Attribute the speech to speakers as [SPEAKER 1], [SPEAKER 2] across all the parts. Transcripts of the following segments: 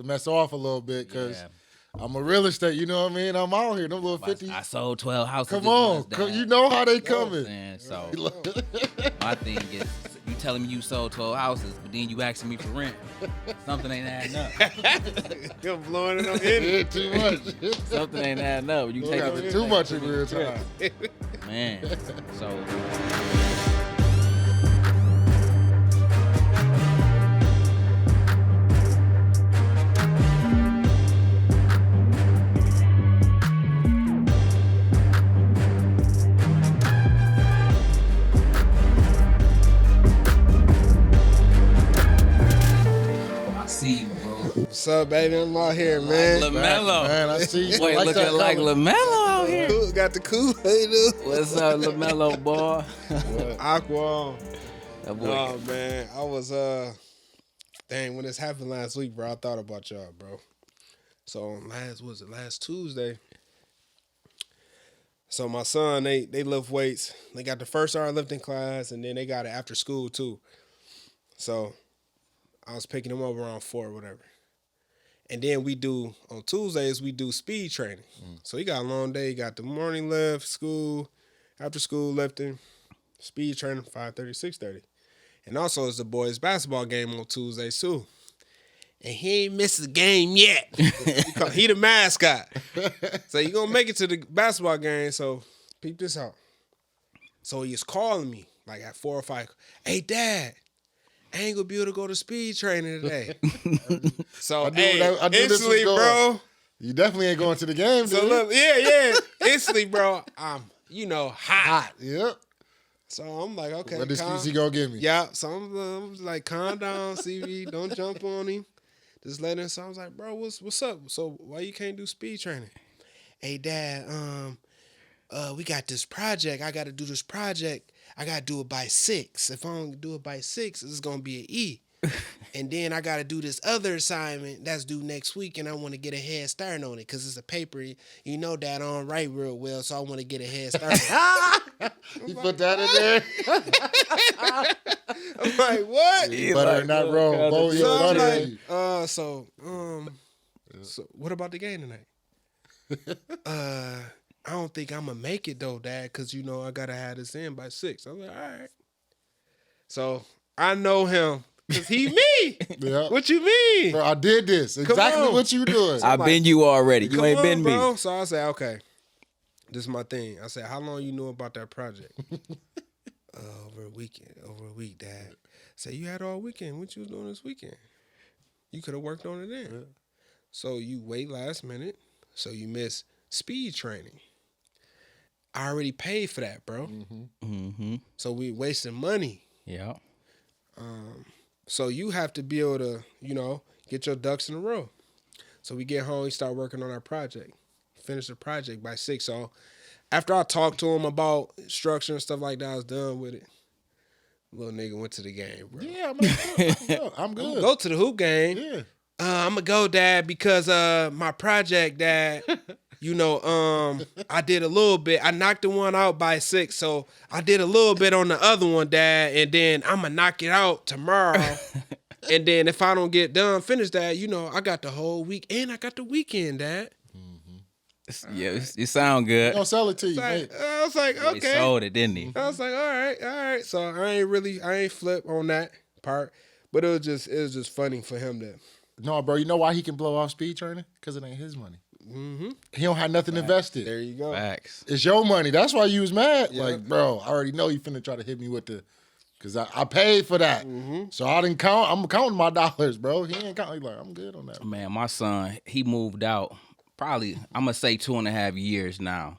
[SPEAKER 1] mess off a little bit because I'm a real estate. You know what I mean? I'm out here. Them little 50.
[SPEAKER 2] I sold 12 houses.
[SPEAKER 1] Come on, you know how they coming.
[SPEAKER 2] So my thing is, you telling me you sold 12 houses, but then you asking me for rent. Something ain't adding up.
[SPEAKER 3] You're blowing it up in
[SPEAKER 1] Too much.
[SPEAKER 2] Something ain't adding up. You take
[SPEAKER 1] having too much in real time.
[SPEAKER 2] Man, so.
[SPEAKER 3] What's up, baby? I'm out here, man.
[SPEAKER 2] LaMelo.
[SPEAKER 1] Man, I see you.
[SPEAKER 2] Boy, looking like LaMelo out here.
[SPEAKER 3] Got the Kool-Aid.
[SPEAKER 2] What's up, LaMelo, boy?
[SPEAKER 3] Aqua.
[SPEAKER 2] That boy.
[SPEAKER 3] Oh, man. I was, dang, when this happened last week, bro, I thought about y'all, bro. So, last Tuesday? So, my son, they lift weights. They got the first hour lifting class, and then they got it after school, too. So, I was picking him up around 4 or whatever. And then on Tuesdays, we do speed training. So he got a long day. He got the morning lift, school, after school lifting, speed training, 5:30, 6:30. And also it's the boys' basketball game on Tuesdays too. And he ain't missed the game yet. He the mascot. So he gonna make it to the basketball game. So peep this out. So he is calling me like at 4 or 5. Hey, Dad. I ain't gonna be able to go to speed training today. So, instantly, bro.
[SPEAKER 1] You definitely ain't going to the game,
[SPEAKER 3] So, look, instantly, bro, I'm, hot.
[SPEAKER 1] Yep.
[SPEAKER 3] So, I'm like, okay.
[SPEAKER 1] What excuse he gonna give me?
[SPEAKER 3] Yeah. So, I'm like, calm down, CV. Don't jump on him. Just let him. So, I was like, bro, what's up? So, why you can't do speed training? Hey, Dad, we got this project. I got to do this project. I got to do it by 6. If I don't do it by 6, it's going to be an E. And then I got to do this other assignment that's due next week, and I want to get a head start on it because it's a paper. You know that I don't write real well, so I want to get a head start.
[SPEAKER 1] You put that in there?
[SPEAKER 3] I'm like, what?
[SPEAKER 1] Butter not roll.
[SPEAKER 3] So what about the game tonight? I don't think I'm going to make it, though, Dad, because, I got to have this in by 6. I was like, all right. So, I know him, because he me.
[SPEAKER 1] Yeah.
[SPEAKER 3] What you mean?
[SPEAKER 1] Bro, I did this. Exactly what you doing.
[SPEAKER 2] I've been you already. You ain't been
[SPEAKER 3] bro.
[SPEAKER 2] me.
[SPEAKER 3] So, I said, okay, this is my thing. I said, how long you know about that project? Over a week, Dad. I said, you had all weekend. What you was doing this weekend? You could have worked on it then. Yeah. So, you wait last minute, so you miss speed training. I already paid for that, bro. So we wasting money.
[SPEAKER 2] Yeah.
[SPEAKER 3] So you have to be able to, get your ducks in a row. So we get home, we start working on our project. Finish the project by 6. So after I talked to him about structure and stuff like that, I was done with it. Little nigga went to the game, bro.
[SPEAKER 1] Yeah, I'm good.
[SPEAKER 3] Go to the hoop game.
[SPEAKER 1] Yeah.
[SPEAKER 3] I'm going to go, Dad, because my project, Dad... I did a little bit. I knocked the one out by 6, so I did a little bit on the other one, Dad, and then I'm going to knock it out tomorrow. And then if I don't get done, finish that, I got the whole week, and I got the weekend, Dad.
[SPEAKER 2] Yeah, you sound good.
[SPEAKER 1] Don't sell it to you, mate.
[SPEAKER 3] I was like, okay.
[SPEAKER 2] He sold it, didn't he?
[SPEAKER 3] I was like, all right. So I ain't flip on that part, but it was just funny for him to.
[SPEAKER 1] No, bro, you know why he can blow off speed training? Because it ain't his money. He don't have nothing invested.
[SPEAKER 3] There you go.
[SPEAKER 2] Facts.
[SPEAKER 1] It's your money. That's why you was mad.
[SPEAKER 3] Yeah.
[SPEAKER 1] Like, bro, I already know you finna try to hit me with because I paid for that. So I didn't count. I'm counting my dollars, bro. He ain't counting. Like, I'm good on that.
[SPEAKER 2] Man, my son, he moved out probably, I'm going to say 2.5 years now.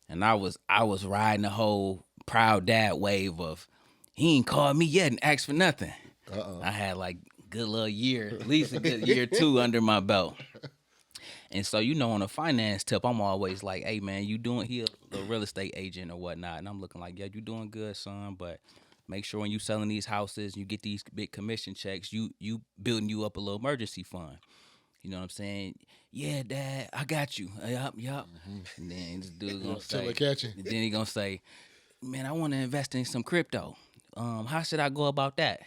[SPEAKER 2] And I was riding the whole proud dad wave of, he ain't called me yet and asked for nothing. I had like good little year, at least a good year or 2 under my belt. And so, on a finance tip, I'm always like, hey, man, he a real estate agent or whatnot. And I'm looking like, yeah, you doing good, son. But make sure when you selling these houses, you get these big commission checks, you building you up a little emergency fund. You know what I'm saying? Yeah, Dad, I got you. Yup. And then this dude gonna say, and then he gonna say, man, I want to invest in some crypto. How should I go about that?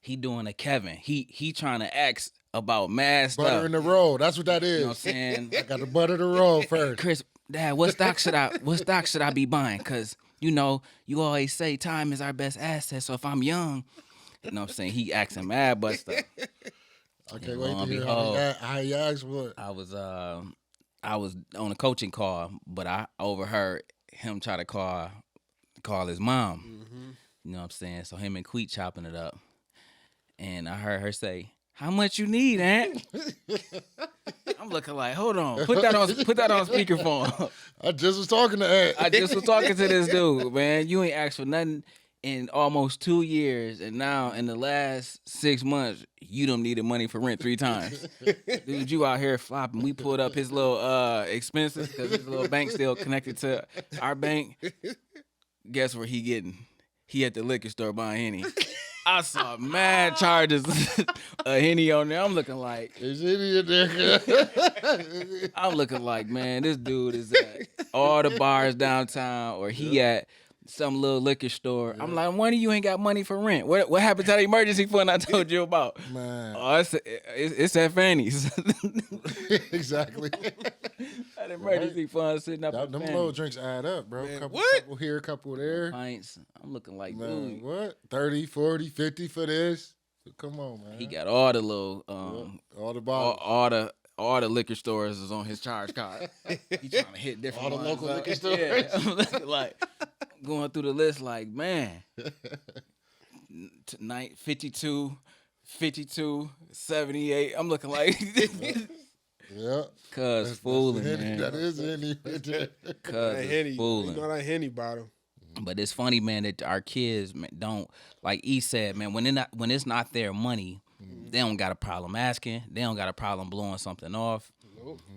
[SPEAKER 2] he doing a Kevin. He trying to ask about mad stuff.
[SPEAKER 1] Butter in the road. That's what that is.
[SPEAKER 2] You know what I'm saying?
[SPEAKER 1] I got to butter the road first.
[SPEAKER 2] Chris, Dad, what stock should I be buying? Cause you always say time is our best asset. So if I'm young, you know what I'm saying, he asking mad but stuff.
[SPEAKER 1] I can't wait to hear how he asked what.
[SPEAKER 2] I was on a coaching call, but I overheard him try to call his mom. You know what I'm saying? So him and Queet chopping it up. And I heard her say, "How much you need, Aunt?" I'm looking like, hold on, put that on speakerphone.
[SPEAKER 1] I just was talking to Aunt.
[SPEAKER 2] I just was talking to this dude, man. You ain't asked for nothing in almost 2 years, and now in the last 6 months, you done needed money for rent 3 times. Dude, you out here flopping. We pulled up his little expenses because his little bank still connected to our bank. Guess where he getting? He at the liquor store buying Henny. I saw mad charges of Henny on there. I'm looking like,
[SPEAKER 1] Is Henny in there?
[SPEAKER 2] I'm looking like, man, this dude is at all the bars downtown, or he at some little liquor store. I'm like, one of you ain't got money for rent. What happened to the emergency fund I told you about?
[SPEAKER 1] Man.
[SPEAKER 2] Oh, it's at Fanny's.
[SPEAKER 1] Exactly.
[SPEAKER 2] That emergency fund sitting up at
[SPEAKER 1] Them
[SPEAKER 2] Fanny's.
[SPEAKER 1] little drinks add up, bro.
[SPEAKER 3] Man,
[SPEAKER 1] Couple here, couple there.
[SPEAKER 2] Pints. I'm looking like,
[SPEAKER 1] Man,
[SPEAKER 2] dude.
[SPEAKER 1] what? 30, 40, 50 for this? Come on, man.
[SPEAKER 2] He got all the little
[SPEAKER 1] all the bottles.
[SPEAKER 2] all the liquor stores is on his charge card. He trying to hit different
[SPEAKER 1] All the
[SPEAKER 2] ones
[SPEAKER 1] local
[SPEAKER 2] up.
[SPEAKER 1] liquor stores.
[SPEAKER 2] Yeah, I'm looking like going through the list like, man, tonight 52, 78. I'm looking like
[SPEAKER 1] Yeah.
[SPEAKER 2] cuz fooling, man.
[SPEAKER 1] That is Henny.
[SPEAKER 2] Cuz
[SPEAKER 3] That Henny,
[SPEAKER 2] fooling.
[SPEAKER 3] you know that Henny bottle.
[SPEAKER 2] But it's funny, man, that our kids don't, like E said, man, when it's not their money, they don't got a problem asking. They don't got a problem blowing something off.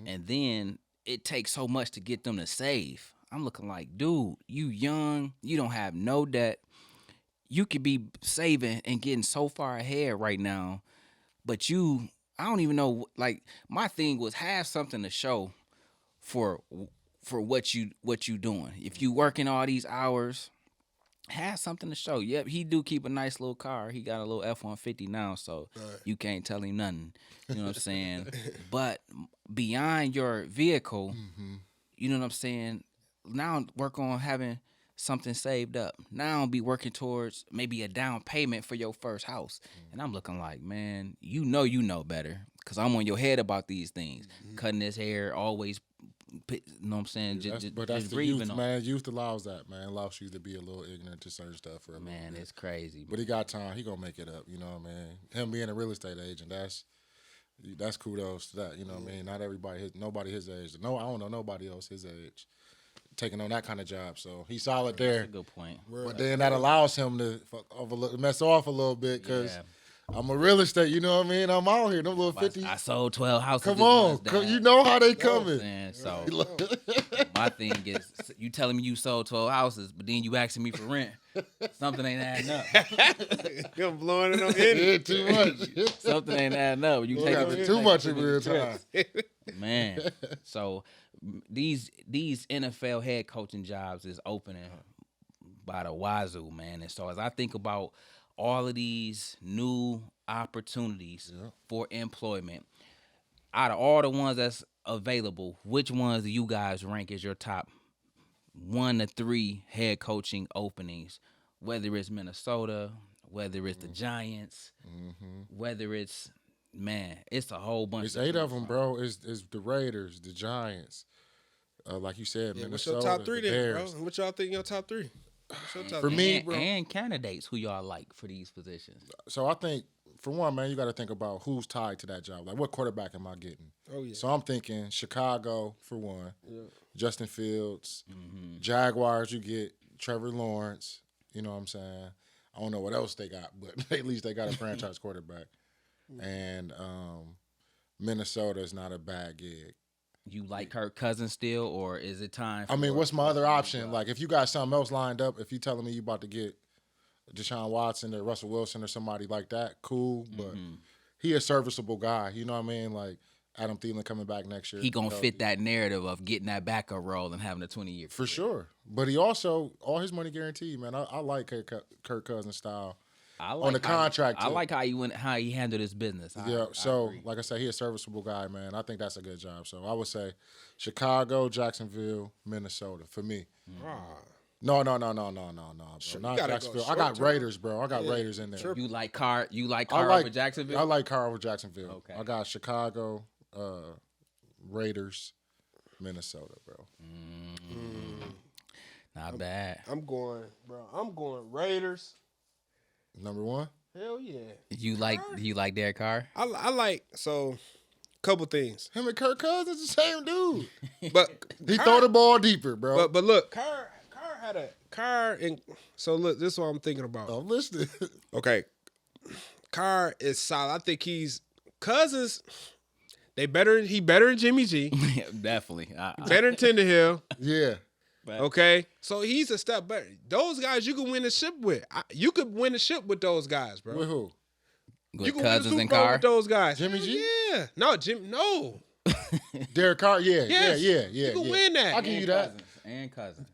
[SPEAKER 2] And then it takes so much to get them to save. I'm looking like, dude, you young, you don't have no debt. You could be saving and getting so far ahead right now, but I don't even know, like, my thing was have something to show for what you doing. If you working all these hours, have something to show. Yep, he do keep a nice little car. He got a little F-150 now, so you can't tell him nothing. You know what I'm saying? But beyond your vehicle, you know what I'm saying? Now work on having something saved up. Now be working towards maybe a down payment for your first house. And I'm looking like, man, you know better, because I'm on your head about these things. Cutting his hair, always, you know what I'm saying?
[SPEAKER 1] But that's
[SPEAKER 2] just
[SPEAKER 1] the
[SPEAKER 2] breathing
[SPEAKER 1] youth,
[SPEAKER 2] on.
[SPEAKER 1] man. Youth allows that, man. Allows you to be a little ignorant to certain stuff for a little
[SPEAKER 2] Man,
[SPEAKER 1] bit.
[SPEAKER 2] it's crazy.
[SPEAKER 1] But he got time. He gonna make it up. You know what I mean? Him being a real estate agent, that's kudos to that. You know what I mean? Not everybody, nobody his age. No, I don't know nobody else his age taking on that kind of job. So he's solid there.
[SPEAKER 2] That's a good point.
[SPEAKER 1] But then that allows him to mess off a little bit because I'm a real estate. You know what I mean? I'm out here. Them little 50s.
[SPEAKER 2] I sold 12 houses.
[SPEAKER 1] Come
[SPEAKER 2] this
[SPEAKER 1] on,
[SPEAKER 2] month, Dad.
[SPEAKER 1] you know how they
[SPEAKER 2] You know what I'm
[SPEAKER 1] coming.
[SPEAKER 2] saying? So my thing is, you telling me you sold 12 houses, but then you asking me for rent. Something ain't adding up.
[SPEAKER 3] You're blowing it on Henny.
[SPEAKER 1] Yeah, too much.
[SPEAKER 2] Something ain't adding up. You
[SPEAKER 1] Having too much in real time.
[SPEAKER 2] Man. So these NFL head coaching jobs is opening by the wazoo, man. And so as I think about all of these new opportunities for employment, out of all the ones that's available, which ones do you guys rank as your top 1 to 3 head coaching openings? Whether it's Minnesota, whether it's the Giants, whether it's, man, it's a whole bunch.
[SPEAKER 1] It's 8 of them, bro. It's the Raiders, the Giants, like you said,
[SPEAKER 3] What's
[SPEAKER 1] Minnesota,
[SPEAKER 3] your top 3
[SPEAKER 1] the
[SPEAKER 3] then,
[SPEAKER 1] Bears.
[SPEAKER 3] bro? What y'all think your top 3? What's your top
[SPEAKER 1] For
[SPEAKER 3] 3?
[SPEAKER 1] me,
[SPEAKER 2] and,
[SPEAKER 1] bro.
[SPEAKER 2] and candidates who y'all like for these positions.
[SPEAKER 1] So I think, for one, man, you got to think about who's tied to that job. Like, what quarterback am I getting?
[SPEAKER 3] Oh, yeah.
[SPEAKER 1] So I'm thinking Chicago, for one. Justin Fields. Jaguars, you get Trevor Lawrence. You know what I'm saying? I don't know what else they got, but at least they got a franchise quarterback. And Minnesota is not a bad gig.
[SPEAKER 2] You like Kirk Cousins still, or is it time?
[SPEAKER 1] I mean, what's my other option? Like, if you got something else lined up, if you telling me you about to get Deshaun Watson or Russell Wilson or somebody like that, cool. But he a serviceable guy. You know what I mean? Like, Adam Thielen coming back next year.
[SPEAKER 2] He gonna fit that narrative of getting that backup role and having a 20-year
[SPEAKER 1] For sure. But he also, all his money guaranteed, man. I like Kirk Cousins' style. on the contract.
[SPEAKER 2] I like how he handled his business.
[SPEAKER 1] Yeah. So, like I said, he's a serviceable guy, man. I think that's a good job. So I would say Chicago, Jacksonville, Minnesota for me. No, bro. Not Jacksonville. I got Raiders, bro. I got Raiders in there.
[SPEAKER 2] You like Carr over Jacksonville?
[SPEAKER 1] I like Carr over Jacksonville.
[SPEAKER 2] Okay.
[SPEAKER 1] I got Chicago, Raiders, Minnesota, bro.
[SPEAKER 2] Not bad.
[SPEAKER 3] I'm going Raiders.
[SPEAKER 1] Number one.
[SPEAKER 3] Hell yeah.
[SPEAKER 2] You like Derek Carr?
[SPEAKER 3] I like couple things.
[SPEAKER 1] Him and Kirk Cousins the same dude.
[SPEAKER 3] But
[SPEAKER 1] he throw the ball deeper, bro.
[SPEAKER 3] But look, Carr and so look, this is what I'm thinking about.
[SPEAKER 1] I'm listening.
[SPEAKER 3] Okay. Carr is solid. I think Cousins, he better than Jimmy G.
[SPEAKER 2] Yeah, definitely.
[SPEAKER 3] Better than Tannehill.
[SPEAKER 1] Yeah.
[SPEAKER 3] Okay. So he's a step better. Those guys you can win a ship with. You could win a ship with those guys, bro.
[SPEAKER 1] With who?
[SPEAKER 2] With
[SPEAKER 3] You can
[SPEAKER 2] Cousins
[SPEAKER 3] win a
[SPEAKER 2] and
[SPEAKER 3] Super Bowl
[SPEAKER 2] Carr?
[SPEAKER 3] with those guys.
[SPEAKER 1] Jimmy G?
[SPEAKER 3] Yeah. No, no.
[SPEAKER 1] Derek Carr,
[SPEAKER 3] Yes.
[SPEAKER 1] yeah.
[SPEAKER 3] You can win that.
[SPEAKER 1] I'll give you that.
[SPEAKER 2] And Cousins.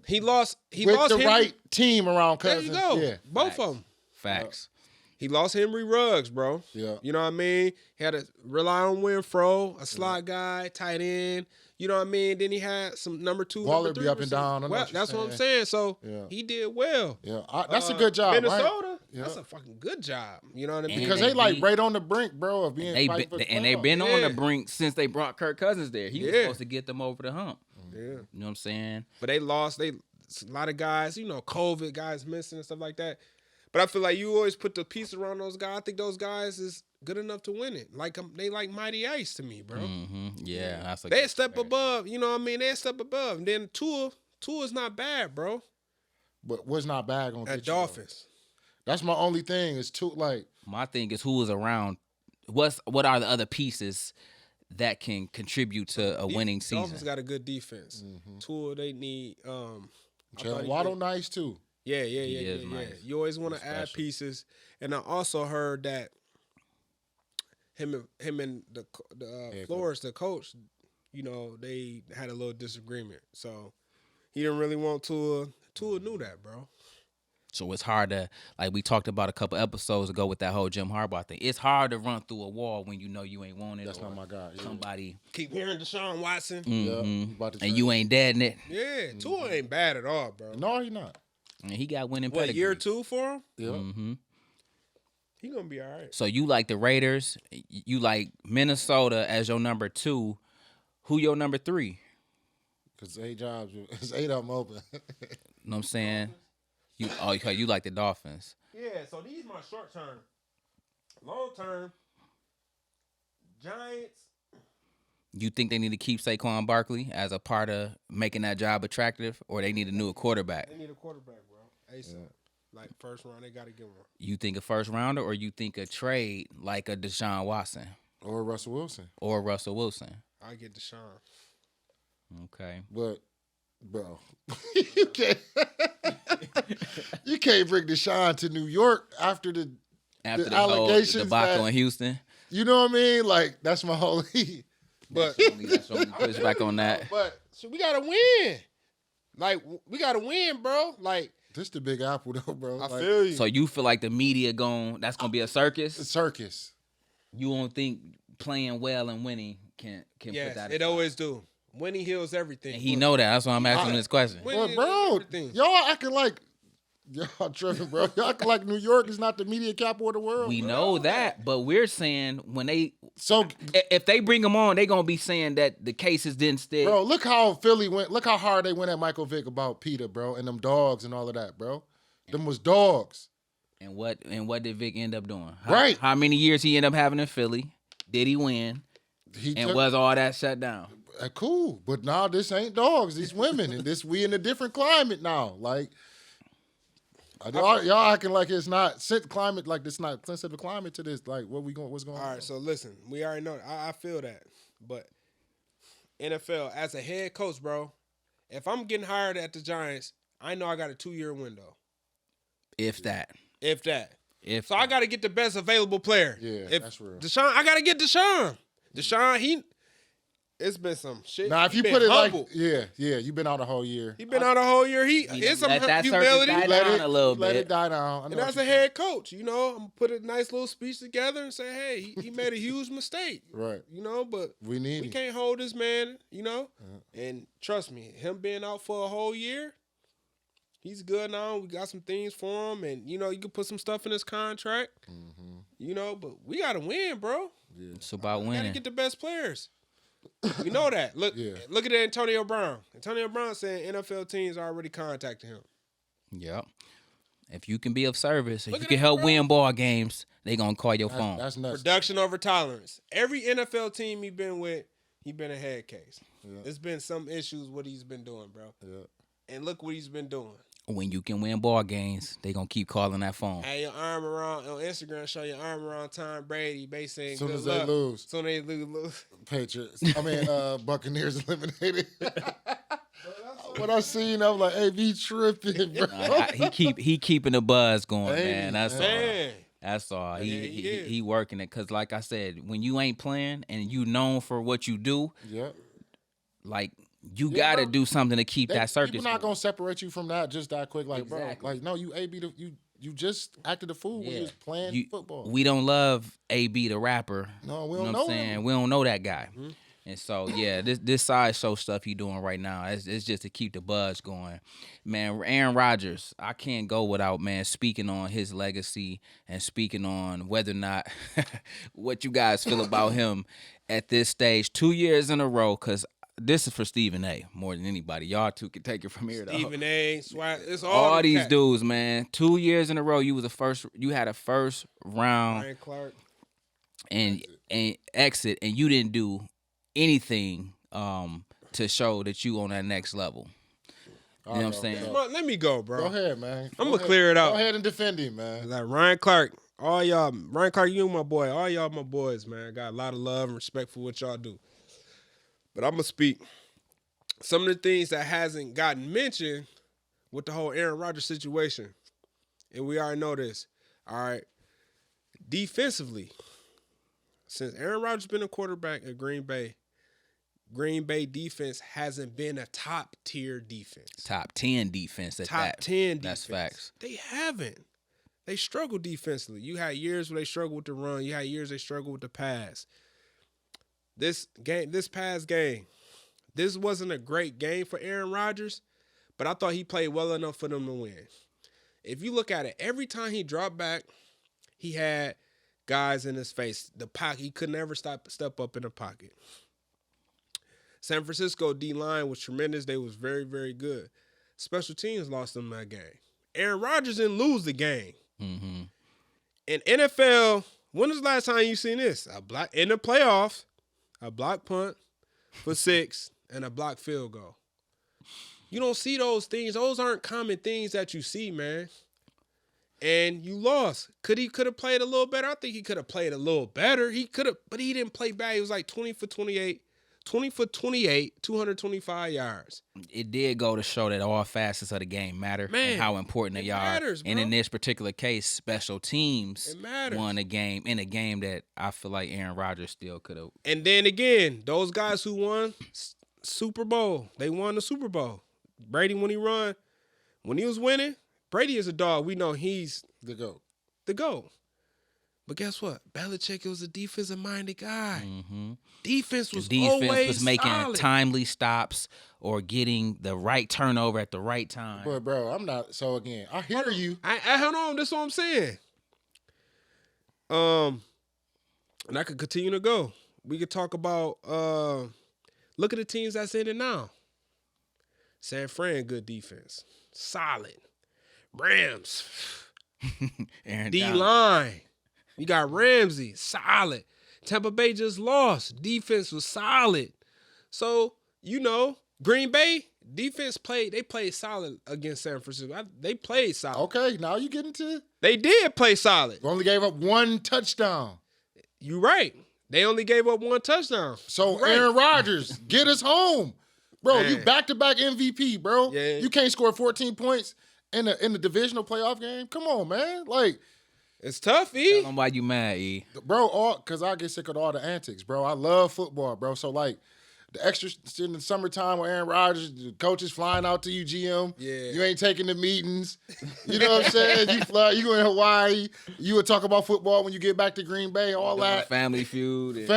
[SPEAKER 3] He lost
[SPEAKER 1] With the
[SPEAKER 3] Henry.
[SPEAKER 1] right team around
[SPEAKER 3] There
[SPEAKER 1] Cousins.
[SPEAKER 3] you go.
[SPEAKER 1] Yeah.
[SPEAKER 3] Both of them.
[SPEAKER 2] Facts.
[SPEAKER 3] He lost Henry Ruggs, bro.
[SPEAKER 1] Yeah.
[SPEAKER 3] You know what I mean? He had to rely on Winfro, a slot guy, tight end. You know what I mean? Then he had some number 2,
[SPEAKER 1] Waller
[SPEAKER 3] number 3
[SPEAKER 1] be up and
[SPEAKER 3] receivers.
[SPEAKER 1] down. I know
[SPEAKER 3] Well,
[SPEAKER 1] what you're
[SPEAKER 3] that's what I'm
[SPEAKER 1] saying.
[SPEAKER 3] saying. So
[SPEAKER 1] Yeah.
[SPEAKER 3] he did well.
[SPEAKER 1] Yeah. That's a good job,
[SPEAKER 3] Minnesota,
[SPEAKER 1] right? Yeah.
[SPEAKER 3] that's a fucking good job. You know what I mean?
[SPEAKER 1] Because
[SPEAKER 2] And
[SPEAKER 1] they like
[SPEAKER 2] beat-
[SPEAKER 1] right on the brink, bro, of being fighting for the
[SPEAKER 2] they've
[SPEAKER 1] playoffs.
[SPEAKER 2] been on
[SPEAKER 3] Yeah.
[SPEAKER 2] the brink since they brought Kirk Cousins there. He was
[SPEAKER 3] Yeah.
[SPEAKER 2] supposed to get them over the hump.
[SPEAKER 3] Yeah.
[SPEAKER 2] You know what I'm saying?
[SPEAKER 3] But they lost. A lot of guys, COVID guys missing and stuff like that. But I feel like you always put the piece around those guys. I think those guys is good enough to win it. Like they like Mighty Ice to me, bro.
[SPEAKER 2] Yeah, that's a
[SPEAKER 3] They a
[SPEAKER 2] good
[SPEAKER 3] step
[SPEAKER 2] comparison.
[SPEAKER 3] above. You know what I mean? They a step above. And then Tua's not bad, bro.
[SPEAKER 1] But what's not bad gonna
[SPEAKER 3] At
[SPEAKER 1] get you, though?
[SPEAKER 3] Dolphins.
[SPEAKER 1] That's my only thing. Is too like
[SPEAKER 2] My thing is who is around. What are the other pieces that can contribute to a winning
[SPEAKER 3] Dolphins
[SPEAKER 2] season?
[SPEAKER 3] got a good defense. Tua, they need. I thought
[SPEAKER 1] Jalen
[SPEAKER 3] he
[SPEAKER 1] Waddle,
[SPEAKER 3] did-
[SPEAKER 1] nice too.
[SPEAKER 3] Yeah.
[SPEAKER 2] is nice.
[SPEAKER 3] You always want to
[SPEAKER 2] He's
[SPEAKER 3] add
[SPEAKER 2] special.
[SPEAKER 3] pieces, and I also heard that him and the Flores, the coach, they had a little disagreement. So he didn't really want Tua. Tua knew that, bro.
[SPEAKER 2] So it's hard to, like we talked about a couple episodes ago with that whole Jim Harbaugh thing. It's hard to run through a wall when you know you ain't want it.
[SPEAKER 1] That's
[SPEAKER 2] or
[SPEAKER 1] not my guy. Yeah.
[SPEAKER 2] Somebody,
[SPEAKER 3] Keep hearing Deshaun Watson.
[SPEAKER 1] Yeah, he about to
[SPEAKER 2] and
[SPEAKER 1] trade.
[SPEAKER 2] you ain't dead in it.
[SPEAKER 3] Yeah, Tua ain't bad at all, bro.
[SPEAKER 1] No, he not.
[SPEAKER 2] And he got winning
[SPEAKER 3] What,
[SPEAKER 2] pedigree.
[SPEAKER 3] year 2 for him?
[SPEAKER 1] Yeah.
[SPEAKER 3] He gonna be all right.
[SPEAKER 2] So you like the Raiders, you like Minnesota as your number 2. Who your number 3?
[SPEAKER 1] Because 8 jobs, it's 8 of them open.
[SPEAKER 2] You know what I'm saying? You like the Dolphins.
[SPEAKER 3] Yeah, so these my short term. Long term, Giants.
[SPEAKER 2] You think they need to keep Saquon Barkley as a part of making that job attractive, or they need a new quarterback?
[SPEAKER 3] They need a quarterback, bro. ASAP. Like first round, they gotta give him.
[SPEAKER 2] You think a first rounder, or you think a trade like a Deshaun Watson
[SPEAKER 1] Or Russell Wilson.
[SPEAKER 2] or Russell Wilson?
[SPEAKER 3] I get Deshaun.
[SPEAKER 2] Okay.
[SPEAKER 1] But, bro, you can't bring Deshaun to New York after the
[SPEAKER 2] After
[SPEAKER 1] The
[SPEAKER 2] the whole
[SPEAKER 1] allegations
[SPEAKER 2] debacle
[SPEAKER 1] that-
[SPEAKER 2] in Houston,
[SPEAKER 1] you know what I mean? Like, that's my whole
[SPEAKER 3] But
[SPEAKER 2] that's only pushback on that.
[SPEAKER 3] but so we gotta win. Like we gotta win, bro. Like
[SPEAKER 1] This the Big Apple though, bro.
[SPEAKER 3] I
[SPEAKER 1] Like,
[SPEAKER 3] feel you.
[SPEAKER 2] So you feel like the media that's gonna be a circus?
[SPEAKER 1] it's circus.
[SPEAKER 2] You don't think playing well and winning can
[SPEAKER 3] Yes,
[SPEAKER 2] put that?
[SPEAKER 3] it
[SPEAKER 2] aside?
[SPEAKER 3] always do. Winning heals everything.
[SPEAKER 2] And he know that. That's why I'm asking him this question.
[SPEAKER 3] Win-
[SPEAKER 1] But bro,
[SPEAKER 3] everything.
[SPEAKER 1] y'all acting like y'all tripping, bro. Y'all acting like New York is not the media capital of the world.
[SPEAKER 2] We
[SPEAKER 1] bro.
[SPEAKER 2] know that, but we're saying when
[SPEAKER 1] So,
[SPEAKER 2] if they bring him on, they gonna be saying that the cases didn't stick.
[SPEAKER 1] bro, look how Philly went. Look how hard they went at Michael Vick about Peter, bro, and them dogs and all of that, bro. Them was dogs.
[SPEAKER 2] And what did Vic end up doing?
[SPEAKER 1] Right.
[SPEAKER 2] How many years he end up having in Philly? Did he win?
[SPEAKER 1] He
[SPEAKER 2] And
[SPEAKER 1] took-
[SPEAKER 2] was all that shut down?
[SPEAKER 1] cool, but now this ain't dogs. These women, and we in a different climate now. Like, y'all acting like it's not climate, like it's not sensitive climate to this. Like, what's going on?
[SPEAKER 3] All right, so listen, we already know. I feel that, but NFL as a head coach, bro, if I'm getting hired at the Giants, I know I got a 2-year window,
[SPEAKER 2] If that.
[SPEAKER 3] if that.
[SPEAKER 2] If
[SPEAKER 3] So I got to get the best available player.
[SPEAKER 1] Yeah,
[SPEAKER 3] if
[SPEAKER 1] that's real.
[SPEAKER 3] Deshaun, I got to get Deshaun. Deshaun, it's been some shit.
[SPEAKER 1] Now, if you put it humbled. Like, you've been out a whole year.
[SPEAKER 3] He been out a whole year. It's some humility.
[SPEAKER 2] Let it
[SPEAKER 1] die down.
[SPEAKER 3] And as a head coach, I'm gonna put a nice little speech together and say, hey, he made a huge mistake.
[SPEAKER 1] Right.
[SPEAKER 3] But
[SPEAKER 1] we
[SPEAKER 3] can't hold this man, And trust me, him being out for a whole year, he's good now. We got some things for him, and you can put some stuff in his contract. But we gotta win, bro.
[SPEAKER 2] Yeah. It's about winning.
[SPEAKER 3] Gotta get the best players. We know that. Look at Antonio Brown. Antonio Brown saying NFL teams already contacted him.
[SPEAKER 2] Yep. If you can be of service, if you can help win ball games, they gonna call your phone.
[SPEAKER 1] That's nuts.
[SPEAKER 3] Production over tolerance. Every NFL team he been with, he been a head case. Yeah. There's been some issues what he's been doing, bro. Yeah. And look what he's been doing.
[SPEAKER 2] When you can win ball games, they gonna keep calling that phone.
[SPEAKER 3] Have your arm around on Instagram, show your arm around Tom Brady, basically.
[SPEAKER 1] Soon as they lose.
[SPEAKER 3] Soon as they lose.
[SPEAKER 1] Patriots. Buccaneers eliminated. When I seen, I was like, "Hey, be tripping, bro."
[SPEAKER 2] He keeping the buzz going, man. That's
[SPEAKER 3] all.
[SPEAKER 2] That's all. He working it because, like I said, when you ain't playing and you known for what you do, like. You gotta do something to keep that circus.
[SPEAKER 1] People not gonna separate you from that just that quick. Like, bro, like, no, you AB you just acted a fool when you was playing football.
[SPEAKER 2] We don't love AB the rapper.
[SPEAKER 1] No, we don't know
[SPEAKER 2] what I'm saying? We don't know that guy. Mm-hmm. And so this sideshow stuff he doing right now, it's just to keep the buzz going. Man, Aaron Rodgers, I can't go without, man, speaking on his legacy and speaking on whether or not what you guys feel about him at this stage, 2 years in a row, because this is for Stephen A. more than anybody. Y'all two can take it from here.
[SPEAKER 3] Stephen A. Swag. It's
[SPEAKER 2] all these dudes, man. 2 years in a row, you had a first round
[SPEAKER 3] Ryan Clark
[SPEAKER 2] and exit, and you didn't do anything to show that you on that next level. You know what I'm saying?
[SPEAKER 3] Let me go, bro.
[SPEAKER 1] Go ahead, man.
[SPEAKER 3] I'm gonna clear it out.
[SPEAKER 1] Go ahead and defend him, man.
[SPEAKER 3] Like Ryan Clark, all y'all, Ryan Clark, you my boy. All y'all my boys, man. I got a lot of love and respect for what y'all do. But I'm going to speak some of the things that hasn't gotten mentioned with the whole Aaron Rodgers situation. And we already know this. All right. Defensively, since Aaron Rodgers been a quarterback at Green Bay defense hasn't been a top-tier defense.
[SPEAKER 2] Top 10 defense at
[SPEAKER 3] that. Top 10 defense.
[SPEAKER 2] That's facts.
[SPEAKER 3] They haven't. They struggle defensively. You had years where they struggled with the run. You had years they struggled with the pass. This past game, this wasn't a great game for Aaron Rodgers, but I thought he played well enough for them to win. If you look at it, every time he dropped back, he had guys in his face. The pocket, he could never step up in the pocket. San Francisco D-line was tremendous. They was very, very good. Special teams lost them that game. Aaron Rodgers didn't lose the game. Mm-hmm. In NFL, when was the last time you seen this? In the playoffs, a block punt for 6 and a block field goal. You don't see those things. Those aren't common things that you see, man. And you lost. Could have played a little better? I think he could have played a little better. He could have, but he didn't play bad. He was like 20 for 28, 225 yards.
[SPEAKER 2] It did go to show that all facets of the game matter, man, and how important they are.
[SPEAKER 3] Matters, bro.
[SPEAKER 2] And in this particular case, special teams won a game in a game that I feel like Aaron Rodgers still could have.
[SPEAKER 3] And then again, those guys who won Super Bowl, they won the Super Bowl. Brady, when he was winning, Brady is a dog. We know he's
[SPEAKER 1] the GOAT.
[SPEAKER 3] The GOAT. But guess what? Belichick was a defensive-minded guy. Mm-hmm. Defense was
[SPEAKER 2] making
[SPEAKER 3] solid.
[SPEAKER 2] Timely stops or getting the right turnover at the right time.
[SPEAKER 1] But, bro, I'm not. So, again, I hear you.
[SPEAKER 3] Hold on. That's what I'm saying. And I could continue to go. We could talk about, look at the teams that's in it now. San Fran, good defense. Solid. Rams. D-line. You got Ramsey, solid. Tampa Bay just lost. Defense was solid. So, Green Bay, defense played solid against San Francisco. They played solid.
[SPEAKER 1] Okay, now you get into it.
[SPEAKER 3] They did play solid.
[SPEAKER 1] They only gave up 1 touchdown.
[SPEAKER 3] You're right. They only gave up 1 touchdown.
[SPEAKER 1] So, Aaron Rodgers, get us home. Bro,
[SPEAKER 3] Man.
[SPEAKER 1] You back-to-back MVP, bro.
[SPEAKER 3] Yeah.
[SPEAKER 1] You can't score 14 points in the divisional playoff game. Come on, man. Like,
[SPEAKER 3] it's tough, E.
[SPEAKER 2] Tell them why you mad, E.
[SPEAKER 1] Bro, because I get sick of all the antics, bro. I love football, bro. So, like, the extra in the summertime with Aaron Rodgers, the coaches flying out to you, GM.
[SPEAKER 3] Yeah.
[SPEAKER 1] You ain't taking the meetings. You know what I'm saying? You fly, you in Hawaii. You would talk about football when you get back to Green Bay, all that.
[SPEAKER 2] Family Feud.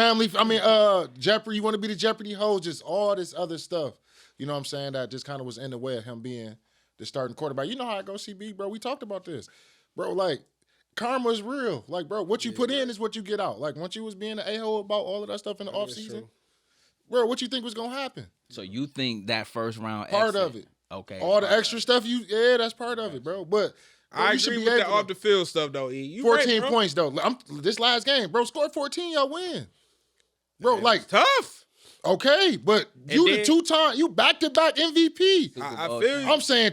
[SPEAKER 1] Jeopardy, you want to be the Jeopardy host, just all this other stuff. You know what I'm saying? That just kind of was in the way of him being the starting quarterback. You know how I go, CB, bro. We talked about this. Bro, like, karma is real. Like, bro, what you put in is what you get out. Like, once you was being an a-hole about all of that stuff in the offseason, bro, what you think was going to happen?
[SPEAKER 2] So you think that first round
[SPEAKER 1] Part of it.
[SPEAKER 2] Okay.
[SPEAKER 1] All the extra stuff, that's part of it, bro. But bro,
[SPEAKER 3] I agree with that off the field stuff, though, E. You
[SPEAKER 1] 14
[SPEAKER 3] right,
[SPEAKER 1] points, though. This last game, bro, score 14, y'all win. Bro, like,
[SPEAKER 3] tough.
[SPEAKER 1] Okay, but you the two-time, you back-to-back MVP.
[SPEAKER 3] I feel you.
[SPEAKER 1] I'm saying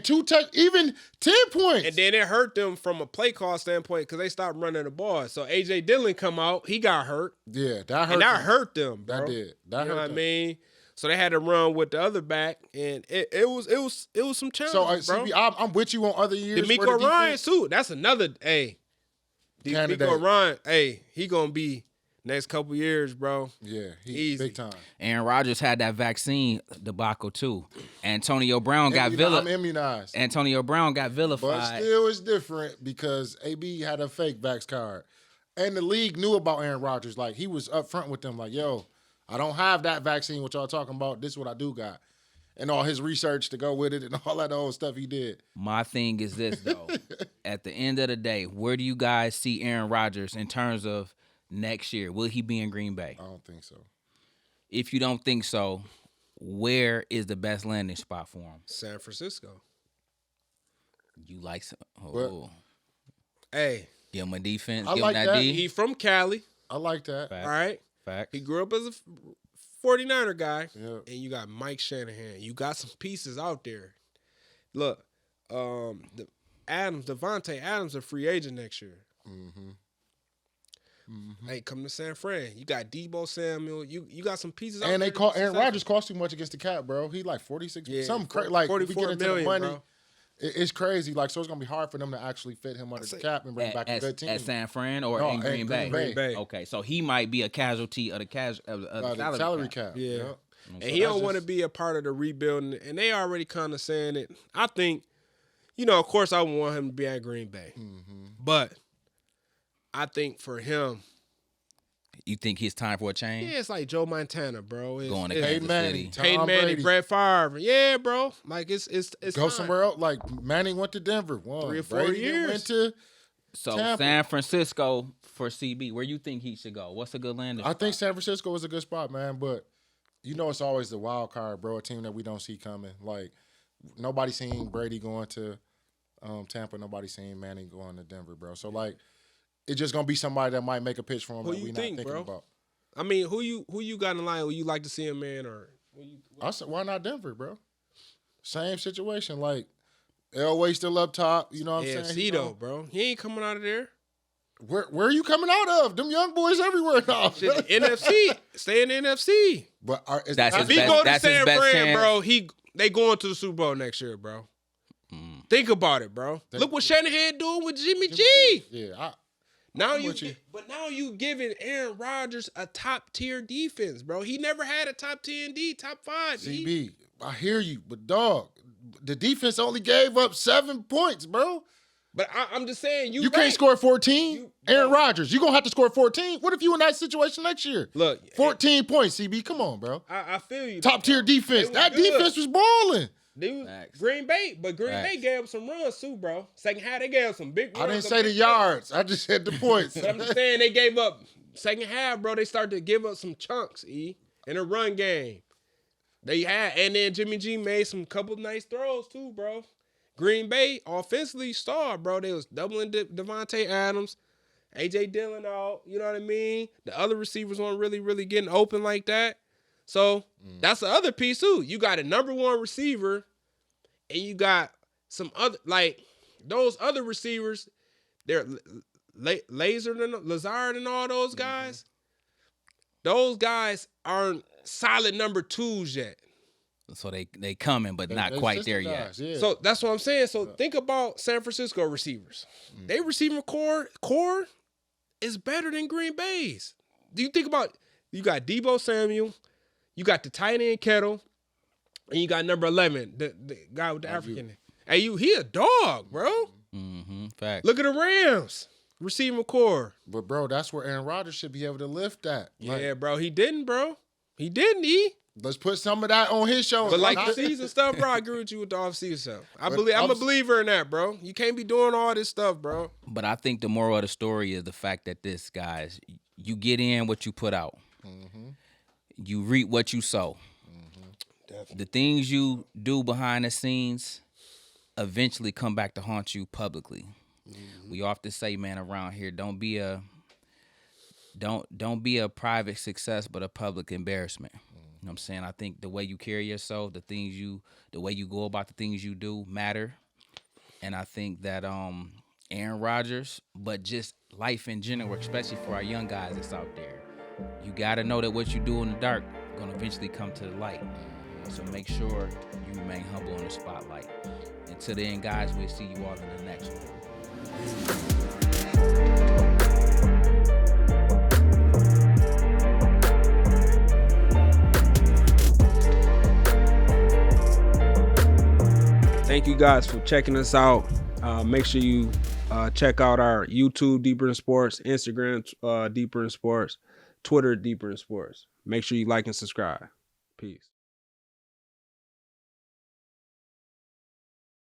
[SPEAKER 1] even 10 points.
[SPEAKER 3] And then it hurt them from a play call standpoint because they stopped running the ball. So A.J. Dillon come out, he got hurt.
[SPEAKER 1] Yeah, that hurt.
[SPEAKER 3] And that hurt them, bro.
[SPEAKER 1] That did. That
[SPEAKER 3] you
[SPEAKER 1] hurt
[SPEAKER 3] know what
[SPEAKER 1] them.
[SPEAKER 3] I mean? So they had to run with the other back, and it was some challenges,
[SPEAKER 1] so,
[SPEAKER 3] bro.
[SPEAKER 1] CB, I'm with you on other years.
[SPEAKER 3] D'Amico Ryan too. That's another D'Amico Ryan. He gonna be next couple years, bro.
[SPEAKER 1] Yeah, he's
[SPEAKER 3] easy.
[SPEAKER 1] big time.
[SPEAKER 2] Aaron Rodgers had that vaccine debacle too. Antonio Brown got
[SPEAKER 1] I'm immunized.
[SPEAKER 2] Antonio Brown got vilified.
[SPEAKER 1] But still, it's different because AB had a fake vax card, and the league knew about Aaron Rodgers. Like, he was up front with them, like, "Yo, I don't have that vaccine. What y'all talking about? This is what I do got." And all his research to go with it and all that old stuff he did.
[SPEAKER 2] My thing is this, though. At the end of the day, where do you guys see Aaron Rodgers in terms of next year? Will he be in Green Bay?
[SPEAKER 1] I don't think so.
[SPEAKER 2] If you don't think so, where is the best landing spot for him?
[SPEAKER 3] San Francisco.
[SPEAKER 2] You like some?
[SPEAKER 3] Hey.
[SPEAKER 2] Give him a defense.
[SPEAKER 1] I
[SPEAKER 2] give
[SPEAKER 1] like
[SPEAKER 2] him
[SPEAKER 1] that.
[SPEAKER 2] D.
[SPEAKER 3] He from Cali.
[SPEAKER 1] I like that.
[SPEAKER 2] Fact.
[SPEAKER 3] All right.
[SPEAKER 2] Fact.
[SPEAKER 3] He grew up as a 49er guy.
[SPEAKER 1] Yeah.
[SPEAKER 3] And you got Mike Shanahan. You got some pieces out there. Look, Devontae Adams a free agent next year.
[SPEAKER 1] Mm-hmm.
[SPEAKER 3] Hey, come to San Fran. You got Debo Samuel. You got some pieces.
[SPEAKER 1] And
[SPEAKER 3] out there
[SPEAKER 1] Aaron Rodgers cost too much against the cap, bro. He like 46, something crazy. Like, if we get into the money,
[SPEAKER 3] bro.
[SPEAKER 1] It's crazy. Like, so it's gonna be hard for them to actually fit him under the cap and bring back a good team.
[SPEAKER 2] At San Fran or
[SPEAKER 1] No,
[SPEAKER 2] in Green Bay?
[SPEAKER 3] Green Bay.
[SPEAKER 2] Okay, so he might be a casualty of the
[SPEAKER 1] salary cap.
[SPEAKER 3] Yeah.
[SPEAKER 1] Yep.
[SPEAKER 3] And he don't want to be a part of the rebuilding. And they already kind of saying it. I think, of course I want him to be at Green Bay.
[SPEAKER 1] Mm-hmm.
[SPEAKER 3] But I think for him,
[SPEAKER 2] you think it's time for a change?
[SPEAKER 3] yeah, it's like Joe Montana, bro.
[SPEAKER 2] Going to
[SPEAKER 3] it's
[SPEAKER 2] Kansas City.
[SPEAKER 3] Peyton Manning, Brett Favre. Yeah, bro. Like it's
[SPEAKER 1] Go
[SPEAKER 3] time.
[SPEAKER 1] somewhere else. Like, Manning went to Denver.
[SPEAKER 3] 3 or 4
[SPEAKER 1] Brady
[SPEAKER 3] years.
[SPEAKER 1] went to
[SPEAKER 2] So
[SPEAKER 1] Tampa.
[SPEAKER 2] San Francisco for CB, where you think he should go? What's a good landing
[SPEAKER 1] I
[SPEAKER 2] spot?
[SPEAKER 1] think San Francisco is a good spot, man. But it's always the wild card, bro. A team that we don't see coming. Like, nobody seen Brady going to Tampa. Nobody seen Manning going to Denver, bro. So, like, it's just gonna be somebody that might make a pitch for him
[SPEAKER 3] Who
[SPEAKER 1] that
[SPEAKER 3] you
[SPEAKER 1] we
[SPEAKER 3] think,
[SPEAKER 1] not thinking
[SPEAKER 3] bro?
[SPEAKER 1] about.
[SPEAKER 3] I mean, who you got in line? Who you like to see him in? Or
[SPEAKER 1] I said, why not Denver, bro? Same situation. Like, Elway still up top. You know what I'm saying?
[SPEAKER 3] AFC though, bro. He ain't coming out of there.
[SPEAKER 1] Where are you coming out of? Them young boys everywhere now.
[SPEAKER 3] Shit, the NFC. Stay in the NFC.
[SPEAKER 1] But
[SPEAKER 2] That's
[SPEAKER 3] If
[SPEAKER 2] his
[SPEAKER 3] he
[SPEAKER 2] best-
[SPEAKER 3] go to
[SPEAKER 2] that's his
[SPEAKER 3] San
[SPEAKER 2] best
[SPEAKER 3] Fran,
[SPEAKER 2] chance.
[SPEAKER 3] bro, they going to the Super Bowl next year, bro. Think about it, bro. Look what Shanahan doing with Jimmy G.
[SPEAKER 1] Yeah,
[SPEAKER 3] Now
[SPEAKER 1] I'm with you.
[SPEAKER 3] But now you giving Aaron Rodgers a top tier defense, bro. He never had a top 10 D, top 5.
[SPEAKER 1] CB, I hear you, but dog, the defense only gave up 7 points, bro.
[SPEAKER 3] But I'm just saying,
[SPEAKER 1] You can't score 14. Aaron Rodgers, you gonna have to score 14. What if you in that situation next year?
[SPEAKER 3] Look,
[SPEAKER 1] 14 points, CB. Come on, bro.
[SPEAKER 3] I feel you.
[SPEAKER 1] Top tier defense.
[SPEAKER 3] was
[SPEAKER 1] That
[SPEAKER 3] good.
[SPEAKER 1] defense was balling.
[SPEAKER 3] Dude,
[SPEAKER 2] Facts.
[SPEAKER 3] Green Bay, but Green
[SPEAKER 2] Facts.
[SPEAKER 3] Bay gave up some runs too, bro. Second half, they gave up some big runs.
[SPEAKER 1] I didn't
[SPEAKER 3] some
[SPEAKER 1] say the
[SPEAKER 3] big
[SPEAKER 1] yards. I just said the points.
[SPEAKER 3] But I'm just saying they gave up second half, bro. They started to give up some chunks, in a run game. And then Jimmy G made some couple nice throws too, bro. Green Bay offensively starred, bro. They was doubling Devontae Adams, A.J. Dillon out. You know what I mean? The other receivers weren't really getting open like that. So that's the other piece too. You got a number one receiver, and you got some other those other receivers. They're Lazard and all those guys. Those guys aren't solid number 2s yet.
[SPEAKER 2] So they coming, but not
[SPEAKER 1] They
[SPEAKER 2] quite there
[SPEAKER 1] system
[SPEAKER 2] yet.
[SPEAKER 1] guys, yeah.
[SPEAKER 3] So that's what I'm saying. So think about San Francisco receivers. They receiving core is better than Green Bay's. Do you think about, you got Debo Samuel, You got the tight end Kettle, and you got number 11, the guy with the African. Hey, he a dog, bro.
[SPEAKER 2] Mm-hmm. Fact.
[SPEAKER 3] Look at the Rams. Receiving core.
[SPEAKER 1] But, bro, that's where Aaron Rodgers should be able to lift that.
[SPEAKER 3] Yeah, bro. He didn't, bro. He didn't,
[SPEAKER 1] Let's put some of that on his shoulders.
[SPEAKER 3] But like the season stuff, bro, I agree with you with the off-season stuff. I'm a believer in that, bro. You can't be doing all this stuff, bro.
[SPEAKER 2] But I think the moral of the story is the fact that this, guys, you get in what you put out. Mm-hmm. You reap what you sow. Mm-hmm. The things you do behind the scenes eventually come back to haunt you publicly. Mm-hmm. We often say, man, around here, don't be a private success, but a public embarrassment. You know what I'm saying? I think the way you carry yourself, the way you go about the things you do matter. And I think that Aaron Rodgers, but just life in general, especially for our young guys that's out there, you got to know that what you do in the dark is going to eventually come to the light. So make sure you remain humble in the spotlight. Until then, guys, we'll see you all in the next one.
[SPEAKER 3] Thank you guys for checking us out. Make sure you check out our YouTube, Deeper in Sports, Instagram, Deeper in Sports, Twitter, Deeper in Sports. Make sure you like and subscribe. Peace.